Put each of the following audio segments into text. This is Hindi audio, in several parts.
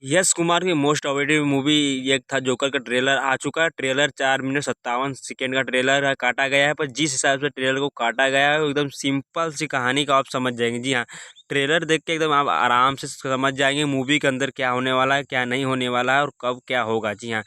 यश कुमार की मोस्ट अवेटेड मूवी एक था जोकर का ट्रेलर आ चुका है। ट्रेलर 4 मिनट 57 सेकेंड का ट्रेलर है, काटा गया है। पर जिस हिसाब से ट्रेलर को काटा गया है वो एकदम सिंपल सी कहानी का आप समझ जाएंगे। जी हाँ, ट्रेलर देख के एकदम आप आराम से समझ जाएंगे मूवी के अंदर क्या होने वाला है, क्या नहीं होने वाला है और कब क्या होगा। जी हाँ,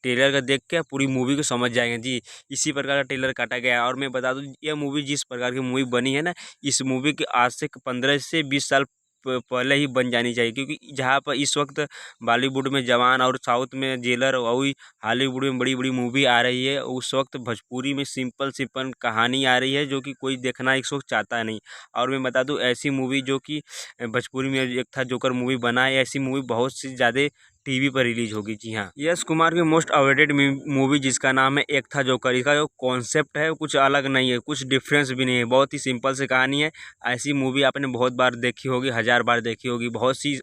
ट्रेलर का देख के पूरी मूवी को समझ जाएंगे। जी, इसी प्रकार का ट्रेलर काटा गया है। और मैं बता दूं, ये मूवी जिस प्रकार की मूवी बनी है ना, इस मूवी के आज से 15 से 20 साल पहले ही बन जानी चाहिए। क्योंकि जहाँ पर इस वक्त बॉलीवुड में जवान और साउथ में जेलर और वही हॉलीवुड में बड़ी बड़ी मूवी आ रही है, उस वक्त भोजपुरी में सिंपल सिंपल कहानी आ रही है जो कि कोई देखना इस वक्त चाहता नहीं। और मैं बता दूं, ऐसी मूवी जो कि भोजपुरी में एक था जोकर मूवी बना है, ऐसी मूवी बहुत सी ज़्यादा टीवी पर रिलीज होगी। जी हाँ, यश कुमार की मोस्ट अवेटेड मूवी जिसका नाम है एक था जोकर, इसका जो कॉन्सेप्ट है वो कुछ अलग नहीं है, कुछ डिफरेंस भी नहीं है, बहुत ही सिंपल सी कहानी है। ऐसी मूवी आपने बहुत बार देखी होगी, 1000 बार देखी होगी। बहुत सी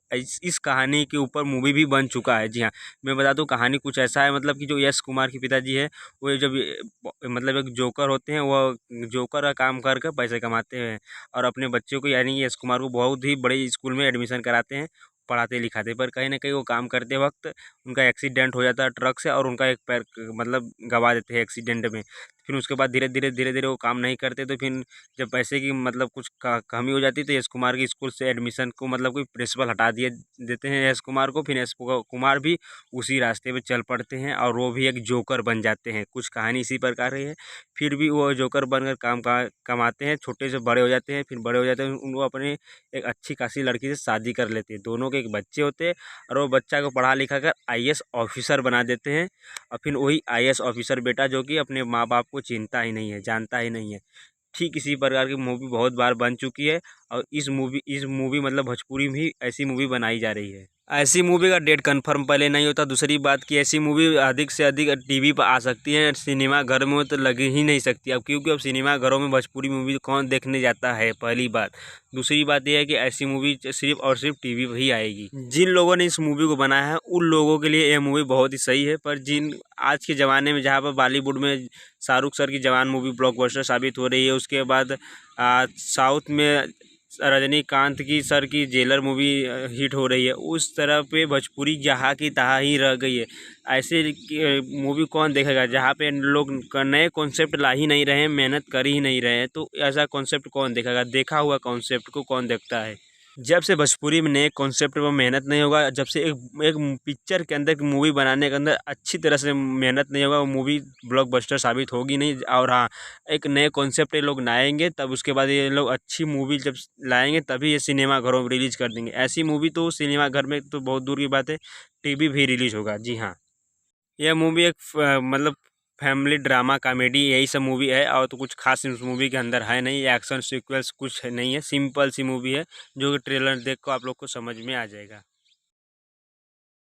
इस कहानी के ऊपर मूवी भी बन चुका है। जी हाँ, मैं बता दूं कहानी कुछ ऐसा है, मतलब कि जो यश कुमार के पिताजी है वो जब मतलब एक जोकर होते हैं, वो जोकर का काम करके पैसे कमाते हैं और अपने बच्चों को यानी कि यश कुमार को बहुत ही बड़े स्कूल में एडमिशन कराते हैं, पढ़ाते लिखाते। पर कहीं ना कहीं वो काम करते वक्त उनका एक्सीडेंट हो जाता है ट्रक से और उनका एक पैर मतलब गंवा देते हैं एक्सीडेंट में। फिर उसके बाद धीरे धीरे वो काम नहीं करते, तो फिर जब पैसे की मतलब कुछ कमी हो जाती है तो यश कुमार के स्कूल से एडमिशन को मतलब कोई प्रिंसिपल हटा दिए देते हैं यश कुमार को। फिर यश कुमार भी उसी रास्ते पे चल पड़ते हैं और वो भी एक जोकर बन जाते हैं। कुछ कहानी इसी प्रकार की है। फिर भी वो जोकर बनकर कमाते हैं, छोटे से बड़े हो जाते हैं। फिर बड़े हो जाते हैं, उनको अपने एक अच्छी खासी लड़की से शादी कर लेते हैं। दोनों के एक बच्चे होते हैं और वो बच्चा को पढ़ा लिखा कर आईएएस ऑफिसर बना देते हैं। और फिर वही आईएएस ऑफिसर बेटा जो कि अपने माँ बाप को चिंता ही नहीं है, जानता ही नहीं है। ठीक इसी प्रकार की मूवी बहुत बार बन चुकी है और इस मूवी मतलब भोजपुरी में ही ऐसी मूवी बनाई जा रही है। ऐसी मूवी का डेट कंफर्म पहले नहीं होता। दूसरी बात कि ऐसी मूवी अधिक से अधिक टीवी पर आ सकती है, सिनेमा घर में तो लगी ही नहीं सकती अब, क्योंकि अब सिनेमा घरों में भोजपुरी मूवी कौन देखने जाता है, पहली बात। दूसरी बात यह है कि ऐसी मूवी सिर्फ और सिर्फ टीवी पर ही आएगी। जिन लोगों ने इस मूवी को बनाया है उन लोगों के लिए यह मूवी बहुत ही सही है। पर जिन आज के ज़माने में जहाँ पर बॉलीवुड में शाहरुख सर की जवान मूवी ब्लॉकबस्टर साबित हो रही है, उसके बाद साउथ में रजनीकांत की सर की जेलर मूवी हिट हो रही है, उस तरह पे भोजपुरी जहाँ की तहाँ ही रह गई है। ऐसे मूवी कौन देखेगा जहाँ पे लोग नए कॉन्सेप्ट ला ही नहीं रहे हैं, मेहनत कर ही नहीं रहे हैं, तो ऐसा कॉन्सेप्ट कौन देखेगा? देखा हुआ कॉन्सेप्ट को कौन देखता है? जब से भोजपुरी में नए कॉन्सेप्ट पर मेहनत नहीं होगा, जब से एक एक पिक्चर के अंदर मूवी बनाने के अंदर अच्छी तरह से मेहनत नहीं होगा, वो मूवी ब्लॉकबस्टर साबित होगी नहीं। और हाँ, एक नए कॉन्सेप्ट ये लोग लाएंगे, तब उसके बाद ये लोग अच्छी मूवी जब लाएंगे तभी ये सिनेमा घरों में रिलीज कर देंगे। ऐसी मूवी तो सिनेमा घर में तो बहुत दूर की बात है, टीवी भी रिलीज होगा। जी हाँ, यह मूवी एक मतलब फैमिली ड्रामा कॉमेडी यही सब मूवी है, और तो कुछ खास इस मूवी के अंदर है नहीं। एक्शन सीक्वेंस कुछ नहीं है, सिंपल सी मूवी है जो कि ट्रेलर देख को आप लोग को समझ में आ जाएगा।